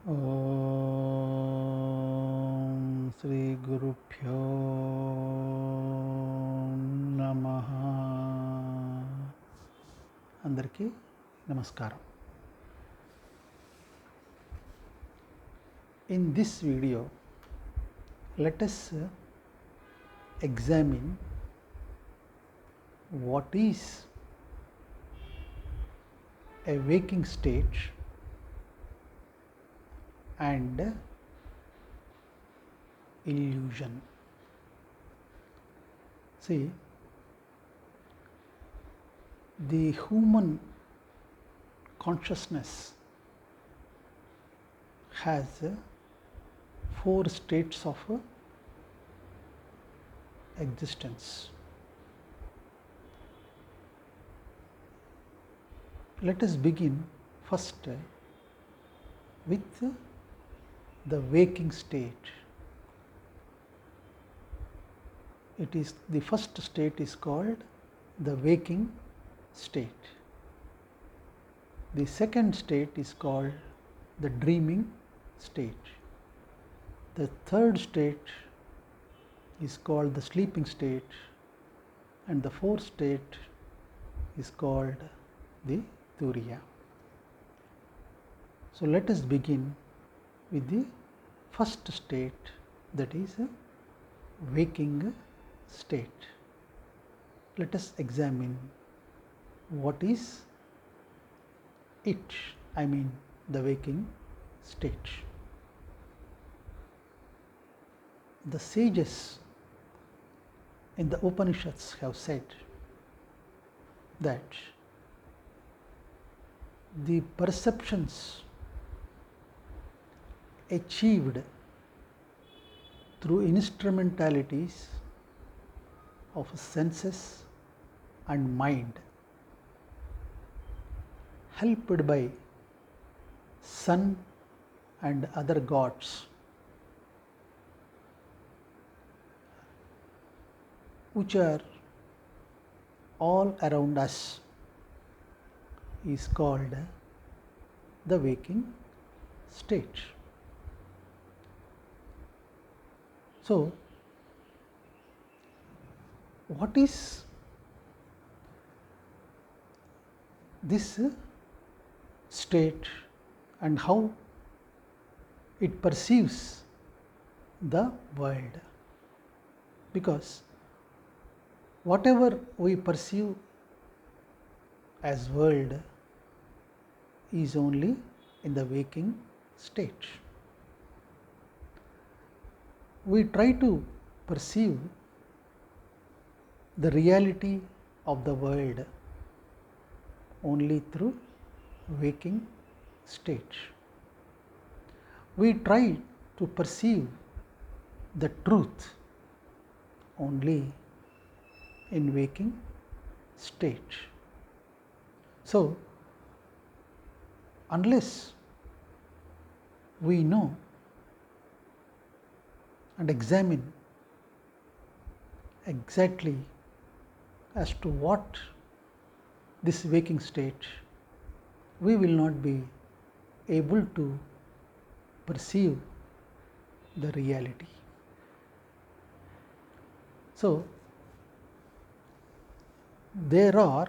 ఓం శ్రీ గురుభ్యో నమః. అందరికీ నమస్కారం. In this video, let us examine what is a waking state and illusion. See, the human consciousness has 4 states of existence. Let us begin first with the waking state. The first state is called the waking state. The second state is called the dreaming state. The third state is called the sleeping state, and the fourth state is called the turiya. So let us begin with the first state, that is waking state. Let us examine what is it, I mean the waking state. The sages in the Upanishads have said that the perceptions achieved through instrumentalities of senses and mind, helped by sun and other gods, which are all around us, is called the waking state. So, what is this state and how it perceives the world? Because whatever we perceive as world is only in the waking state. We try to perceive the reality of the world only through waking state. We try to perceive the truth only in waking state. So, unless we know and examine exactly as to what this waking state, we will not be able to perceive the reality. So, there are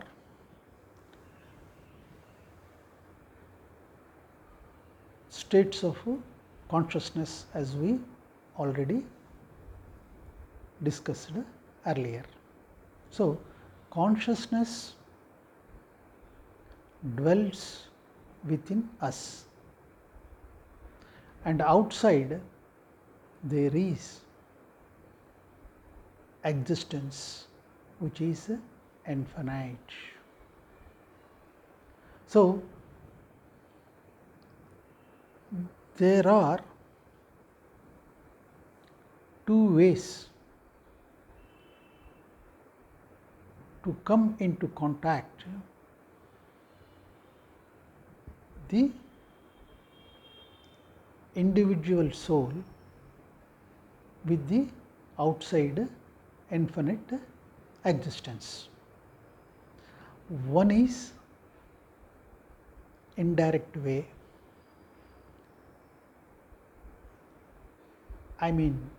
states of consciousness, as we already discussed earlier. So, consciousness dwells within us, and outside there is existence which is infinite. So, there are two ways to come into contact the individual soul with the outside infinite existence. One is indirect way, I mean,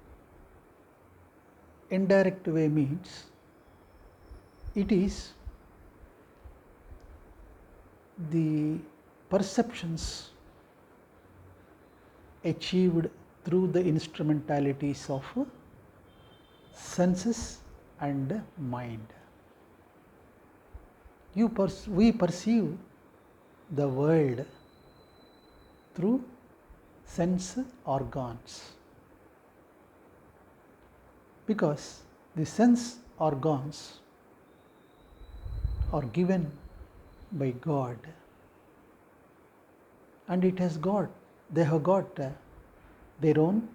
indirect way means it is the perceptions achieved through the instrumentalities of senses and mind. We perceive the world through sense organs, because the sense organs are given by God, and they have got their own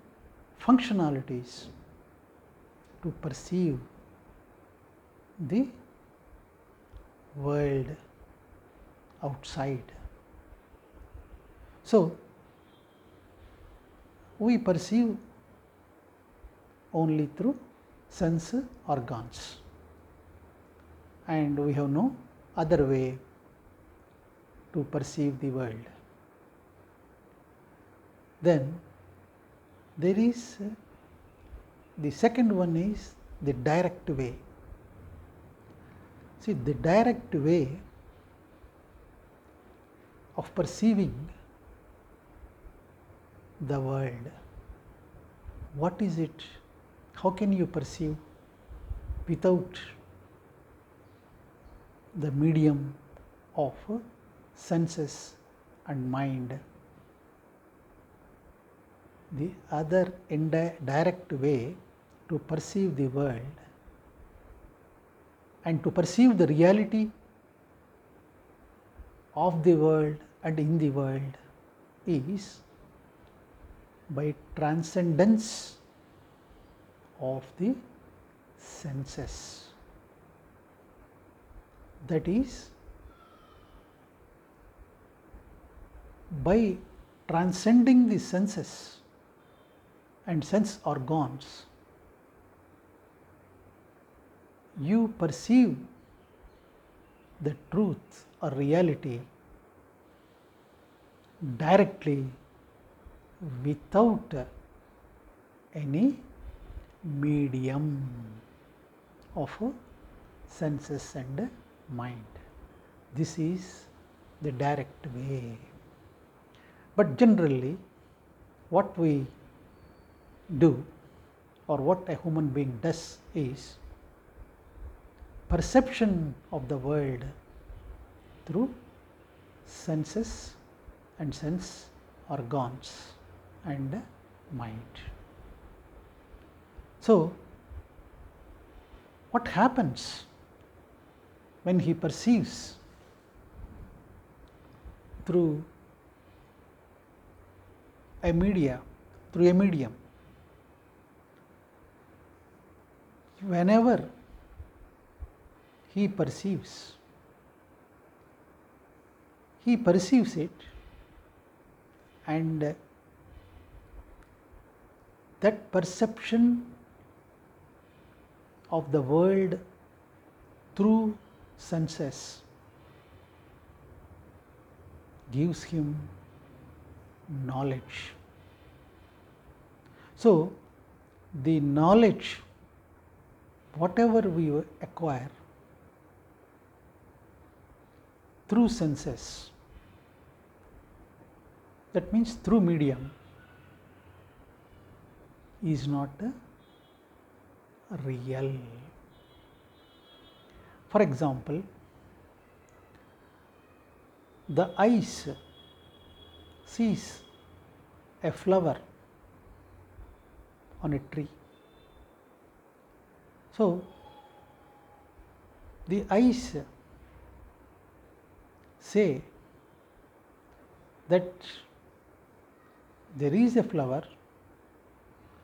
functionalities to perceive the world outside. So, we perceive only through sense organs, and we have no other way to perceive the world. Then there is the second one is the direct way. See, the direct way of perceiving the world, what is it? How can you perceive without the medium of senses and mind? The other indirect way to perceive the world and to perceive the reality of the world and in the world is by transcendence of the senses. That is, by transcending the senses and sense organs, you perceive the truth or reality directly without any medium of senses and mind. This is the direct way. But generally, what we do or what a human being does is perception of the world through senses and sense organs and mind. So, what happens when he perceives through a medium? Whenever he perceives it, and that perception of the world through senses gives him knowledge. So, the knowledge, whatever we acquire through senses, that means through medium, is not real. For example, the eyes sees a flower on a tree. So, the eyes say that there is a flower,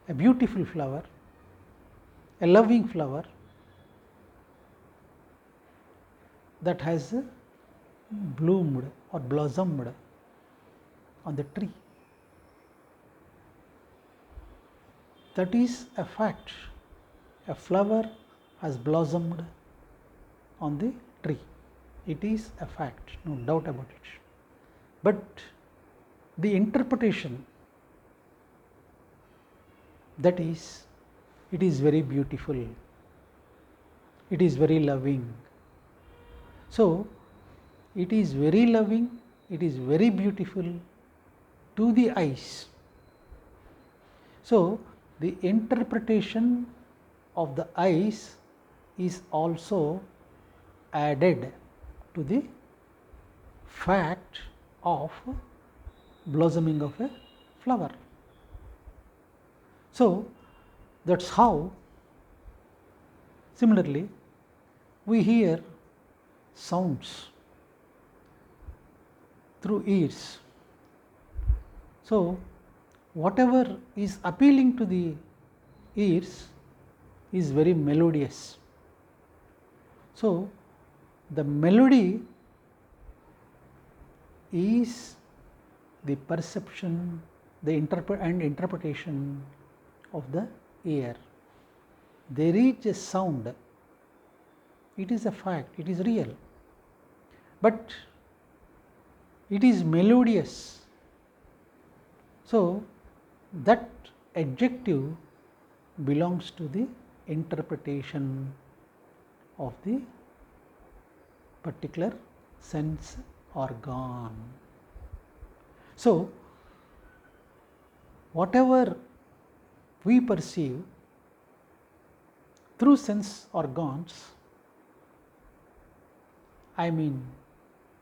a beautiful flower, a loving flower that has bloomed or blossomed on the tree. That is a fact. A flower has blossomed on the tree. It is a fact, no doubt about it. But the interpretation that is, it is very beautiful, it is very loving. So, it is very loving, it is very beautiful to the eyes. So, the interpretation of the eyes is also added to the fact of blossoming of a flower. So, that is how similarly we hear sounds through ears. So, whatever is appealing to the ears is very melodious. So, the melody is the perception, the interpretation of the ear. There is a sound, it is a fact, it is real, but it is melodious. So, that adjective belongs to the interpretation of the particular sense organ. So, whatever we perceive through sense organs, I mean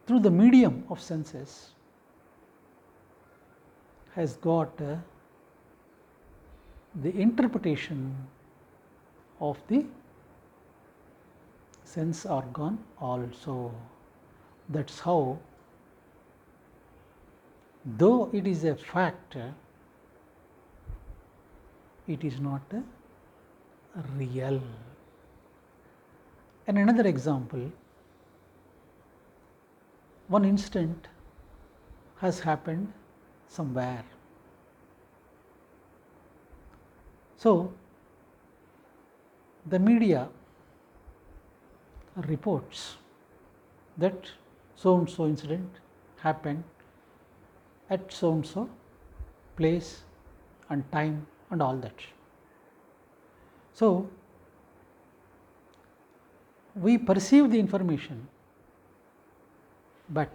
through the medium of senses, has got the interpretation of the sense organ also. That is how, though it is a fact, it is not real. And another example, one incident has happened somewhere. So, the media reports that so and so incident happened at so and so place and time and all that. So, we perceive the information, but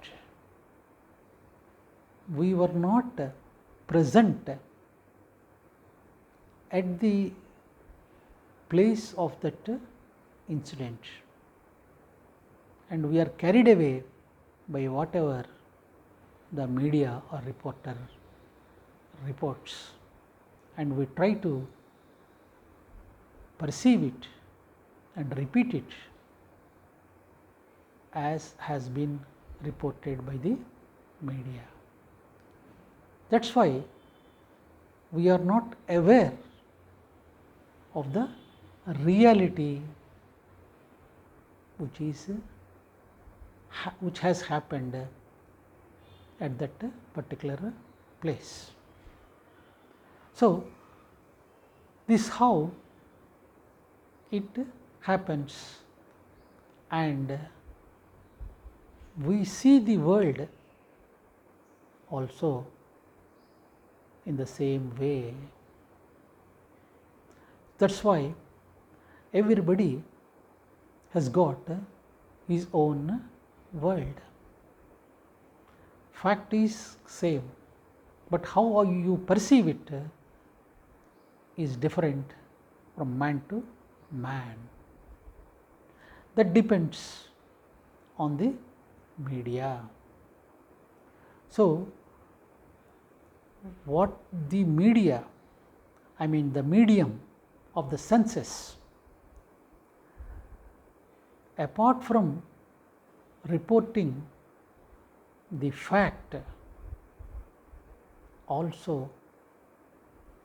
we were not present at the place of that incident, and we are carried away by whatever the media or reporter reports, and we try to perceive it and repeat it as has been reported by the media. That is why we are not aware of the reality which has happened at that particular place. So, this is how it happens, and we see the world also in the same way. That is why everybody has got his own world. Fact is same, but how you perceive it is different from man to man. That depends on the media. So, what the media, I mean the medium of the senses, apart from reporting the fact, also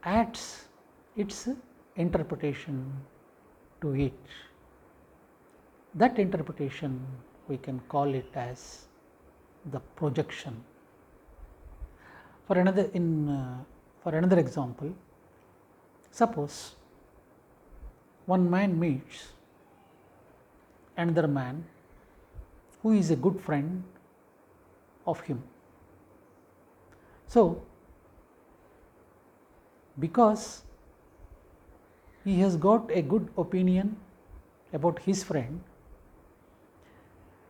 adds its interpretation to it. That interpretation we can call it as the projection. For another example, suppose one man meets another man who is a good friend of him. So, because he has got a good opinion about his friend,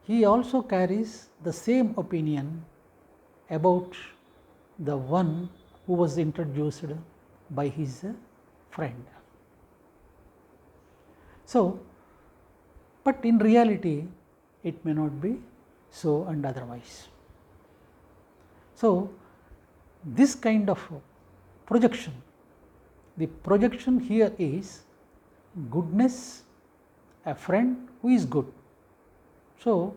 he also carries the same opinion about the one who was introduced by his friend. So, but in reality it may not be so and otherwise. So, this kind of projection, the projection here is goodness, a friend who is good. So,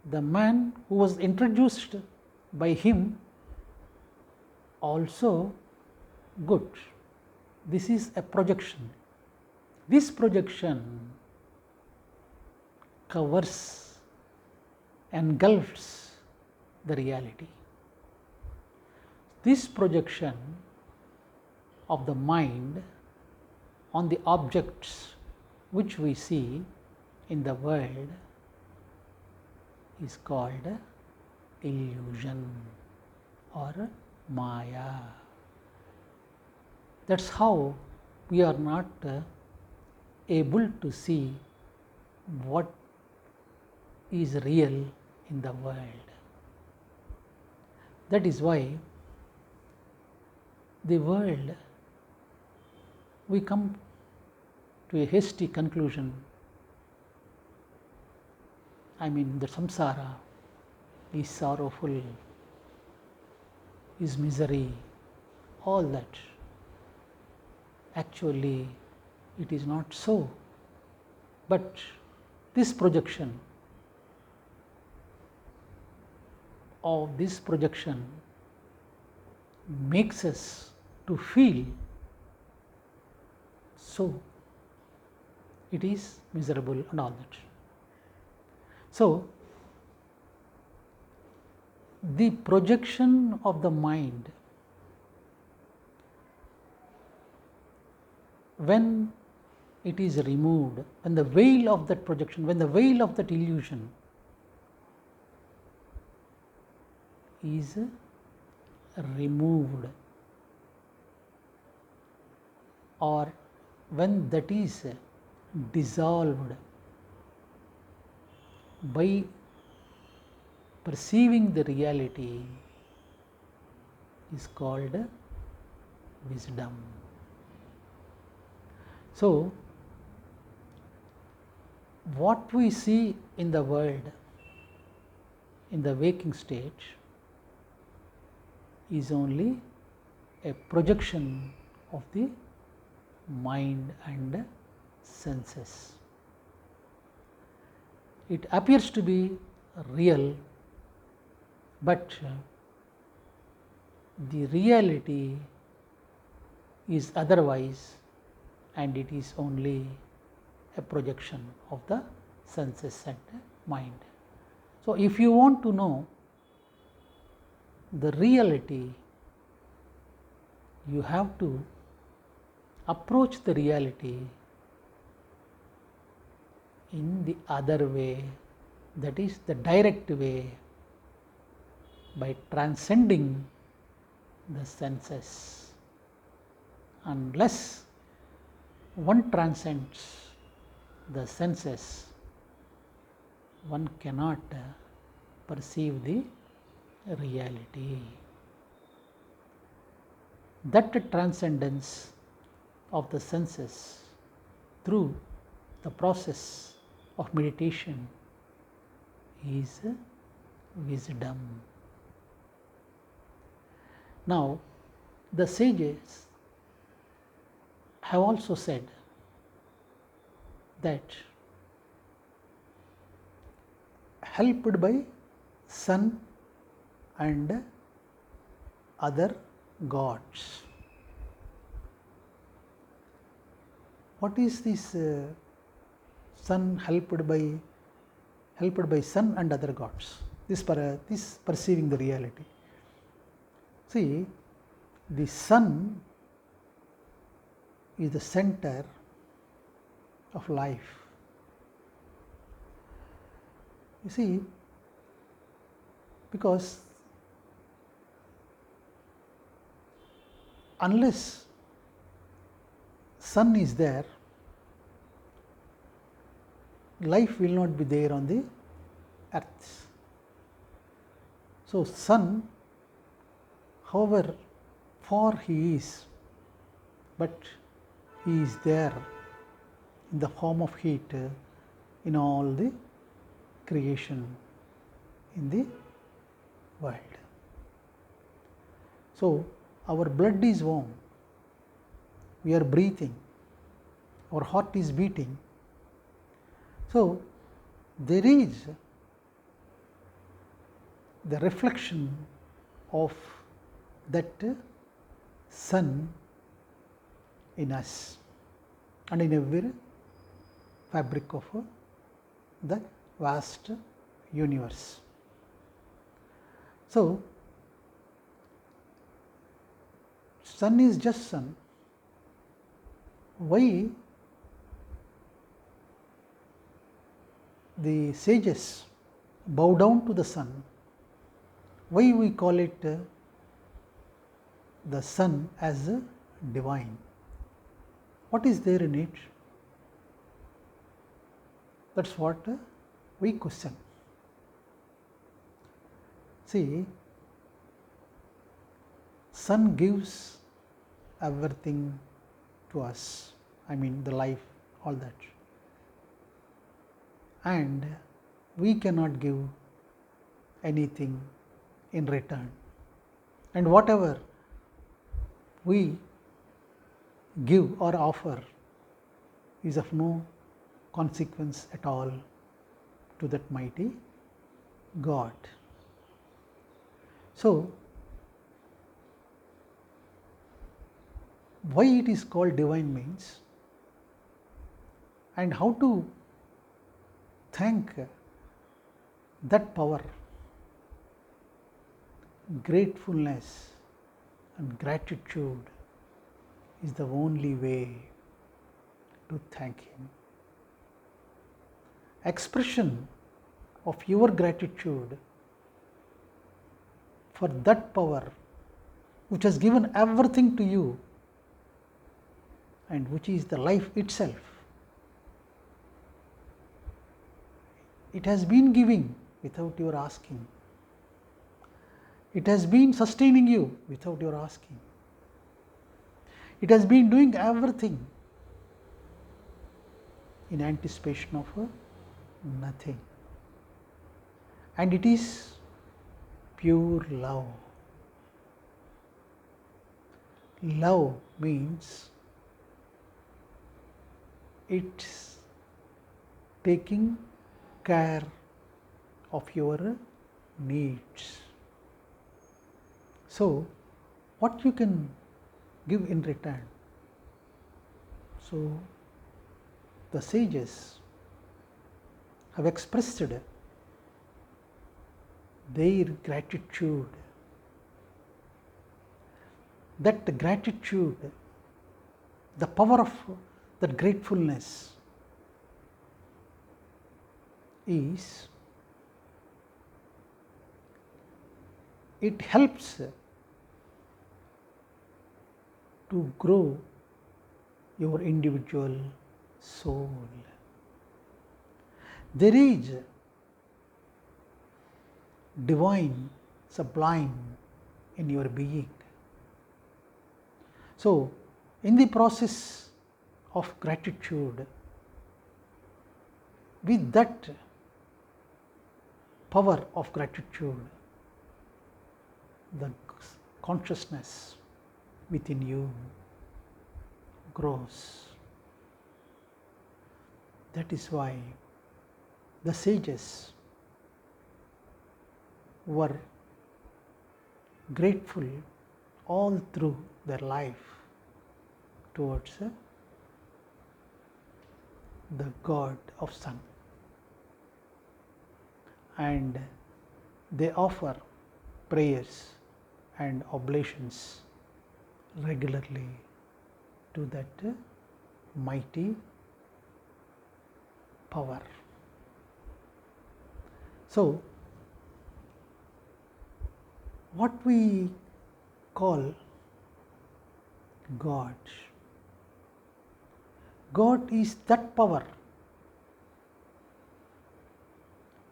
the man who was introduced by him also good. This is a projection. This projection covers, engulfs the reality. This projection of the mind on the objects which we see in the world is called illusion or Maya. That is how we are not able to see what is real in the world. That is why the world, we come to a hasty conclusion. I mean, the samsara is sorrowful, is misery, all that. Actually, it is not so. But this projection makes us to feel so it is miserable and all that. So, the projection of the mind, when it is removed, when the veil of that projection, when the veil of that illusion is removed, or when that is dissolved by perceiving the reality, is called wisdom. So, what we see in the world in the waking stage is only a projection of the mind and senses. It appears to be real, but the reality is otherwise, and it is only a projection of the senses and mind. So, if you want to know the reality, you have to approach the reality in the other way, that is the direct way, by transcending the senses. Unless one transcends the senses, one cannot perceive the reality. That transcendence of the senses through the process of meditation is wisdom. Now, the sages have also said that helped by sun and other gods. What is this sun helped by sun and other gods? This perceiving the reality. See, the sun is the center of life. You see, because unless sun is there, life will not be there on the earth. So, sun, however far he is, but he is there in the form of heat in all the creation in the world. So, our blood is warm, we are breathing, our heart is beating. So, there is the reflection of that sun in us and in every fabric of the vast universe. So, sun is just sun. Why the sages bow down to the sun? Why we call it the sun as divine? What is there in it? That is what we question. See, sun gives everything to us, I mean the life, all that, and we cannot give anything in return, and whatever we give or offer is of no consequence at all to that mighty God. So, why it is called divine means, and how to thank that power. Gratefulness and gratitude is the only way to thank Him. Expression of your gratitude for that power which has given everything to you and which is the life itself. It has been giving without your asking. It has been sustaining you without your asking. It has been doing everything in anticipation of nothing. And it is pure love. Love means it's taking care of your needs. So, what you can give in return? So, the sages have expressed their gratitude. That gratitude, the power of that gratefulness is, it helps to grow your individual soul. There is divine, sublime in your being. So, in the process of gratitude, with that power of gratitude, the consciousness within you grows. That is why the sages were grateful all through their life towards the God of Sun, and they offer prayers and oblations regularly to that mighty power. So, what we call God God is that power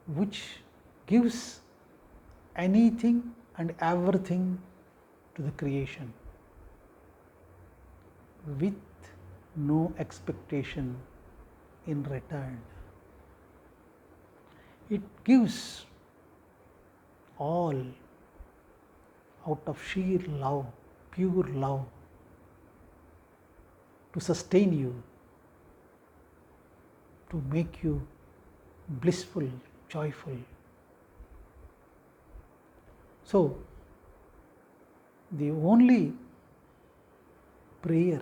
which gives anything and everything to the creation with no expectation in return. It gives all out of sheer love, pure love, to sustain you, to make you blissful, joyful. So, the only prayer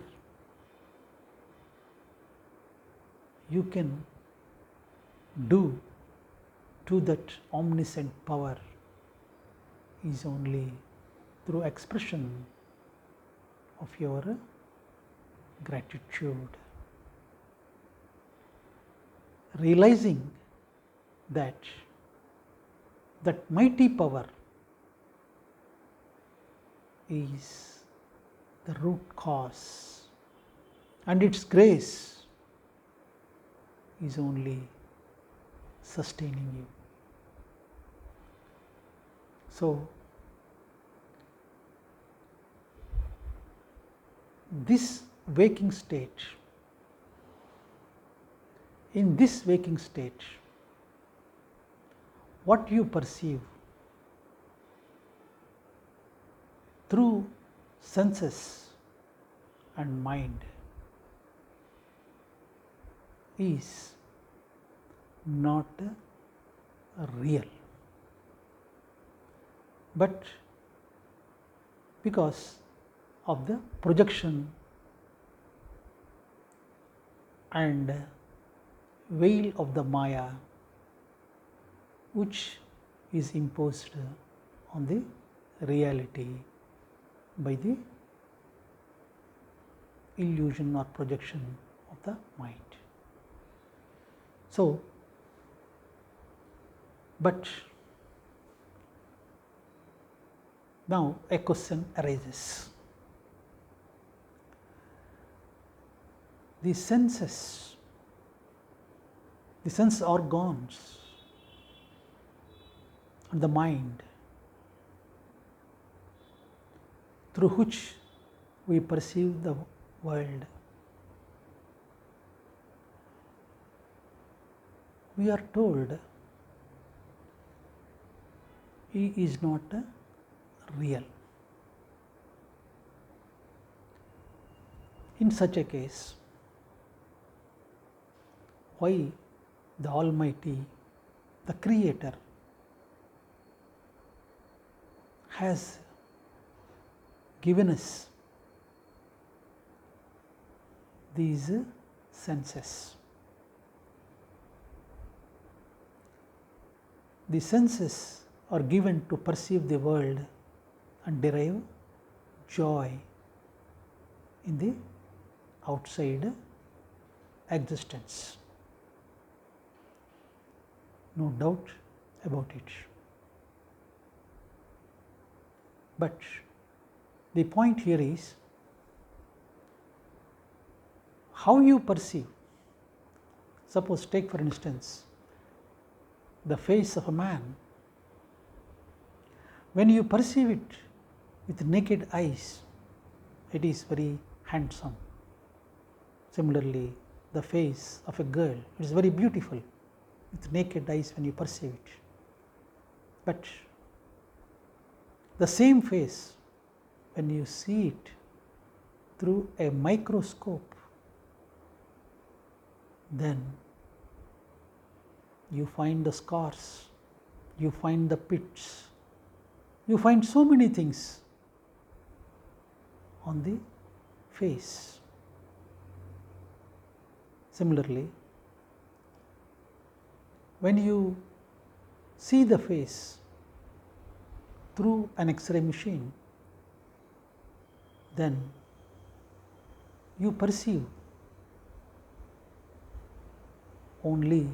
you can do to that omniscient power is only through expression of your gratitude, realizing that mighty power is the root cause, and its grace is only sustaining you. So, this waking state, in this waking state, what you perceive through senses and mind is not real, but because of the projection and veil of the Maya which is imposed on the reality by the illusion or projection of the mind. So, but now a question arises. The senses, the sense organs and the mind through which we perceive the world, we are told he is not real. In such a case, why the Almighty, the Creator, has given us these senses? The senses are given to perceive the world and derive joy in the outside existence. No doubt about it. But the point here is how you perceive. Suppose, take for instance the face of a man. When you perceive it with naked eyes, it is very handsome. Similarly, the face of a girl, it is very beautiful with naked eyes when you perceive it. But the same face, when you see it through a microscope, then you find the scars, you find the pits, you find so many things on the face. Similarly, when you see the face through an X-ray machine, then you perceive only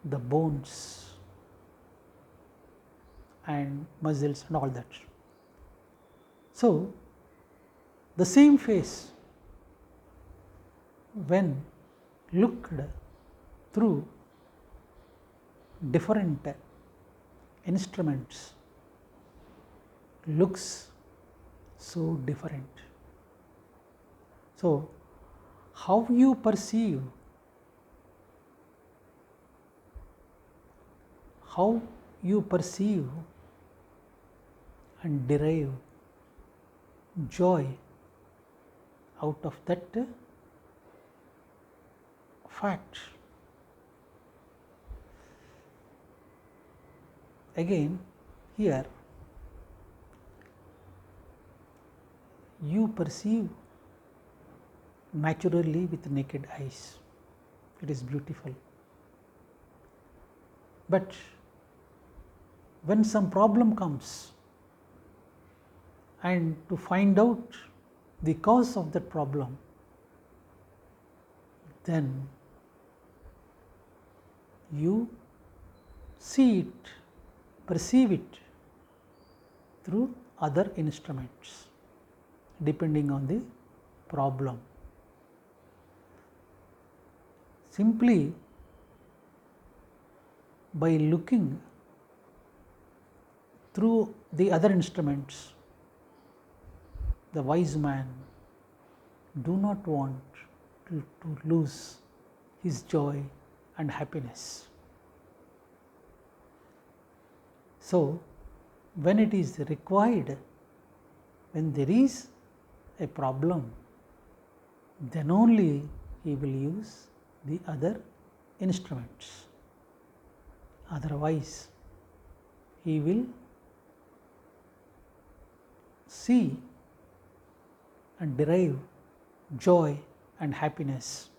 the bones and muscles and all that. So, the same face when looked through different instruments, looks so different. So, how you perceive, and derive joy out of that fact. Again, here you perceive naturally with naked eyes, it is beautiful. But when some problem comes, and to find out the cause of that problem, then you see it, perceive it through other instruments depending on the problem. Simply by looking through the other instruments, the wise man do not want to lose his joy and happiness. So, when it is required, when there is a problem, then only he will use the other instruments. Otherwise, he will see and derive joy and happiness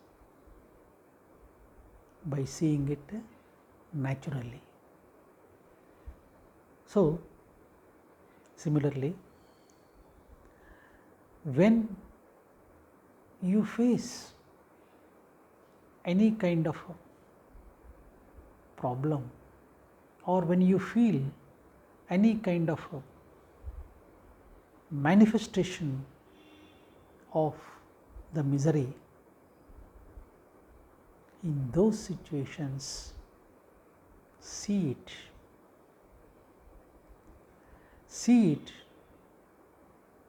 by seeing it naturally. So, similarly, when you face any kind of problem, or when you feel any kind of manifestation of the misery, in those situations, see it,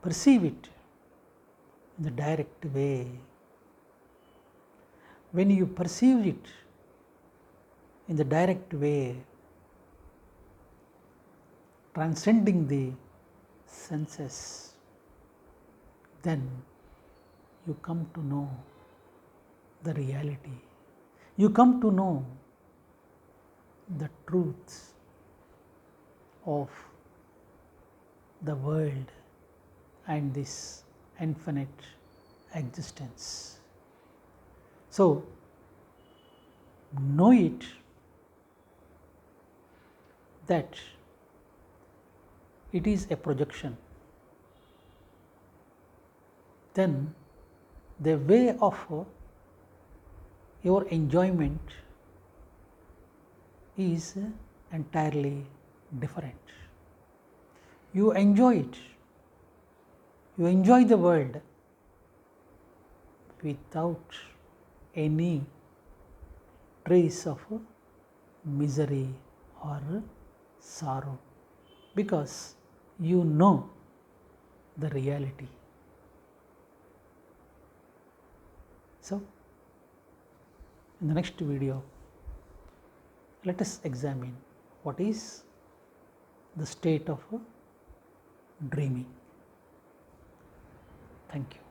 perceive it in the direct way. When you perceive it in the direct way, transcending the senses, then you come to know the reality. You come to know the truth of the world and this infinite existence. So, know it that it is a projection. Then the way of your enjoyment is entirely different. You enjoy it, you enjoy the world without any trace of misery or sorrow, because you know the reality. So, in the next video, let us examine what is the state of dreaming. Thank you.